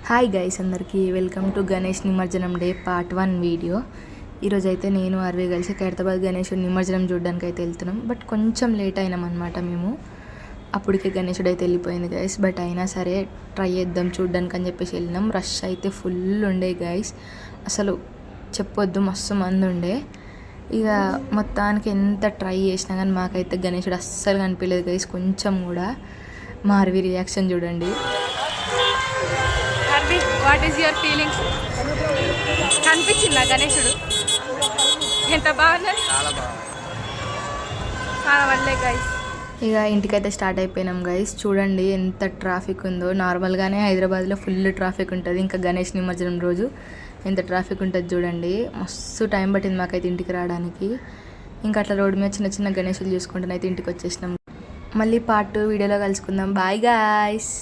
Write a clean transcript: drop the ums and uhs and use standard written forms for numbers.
Hi guys, అందరికీ welcome to Ganesh నిమజ్జనం day part 1 video. ఈరోజు అయితే నేను అరవై కలిసి ఖైరతాబాద్ గణేశుడు నిమజ్జనం చూడడానికి అయితే వెళ్తున్నాం. బట్ కొంచెం లేట్ అయినాం అనమాట. మేము అప్పటికే గణేశుడు అయితే వెళ్ళిపోయింది గైస్. బట్ అయినా సరే ట్రై చేద్దాం చూడడానికి అని చెప్పేసి వెళ్ళినాం. రష్ అయితే ఫుల్ ఉండే గైస్, అసలు చెప్పొద్దు, మస్తు మంది ఉండే. ఇక మొత్తానికి ఎంత ట్రై చేసినా కానీ మాకైతే గణేశుడు అస్సలు కనిపించలేదు గైస్, కొంచెం కూడా. మా అరవి రియాక్షన్ చూడండి. What is your feelings? కనిపించిందా గణేశుడు? ఎంత బాగున్నారు, చాలా వల్లే గైస్. ఇక ఇంటికైతే స్టార్ట్ అయిపోయినాం గైస్. చూడండి ఎంత ట్రాఫిక్ ఉందో. నార్మల్గానే హైదరాబాద్లో ఫుల్ ట్రాఫిక్ ఉంటుంది, ఇంకా గణేష్ నిమజ్జనం రోజు ఎంత ట్రాఫిక్ ఉంటుంది చూడండి. మస్తు టైం పట్టింది మాకైతే ఇంటికి రావడానికి. ఇంకా అట్లా రోడ్డు మీద చిన్న చిన్న గణేషులు చూసుకుంటూనైతే ఇంటికి వచ్చేసినాం. మళ్ళీ పార్ట్ 2 వీడియోలో కలుసుకుందాం. Bye guys.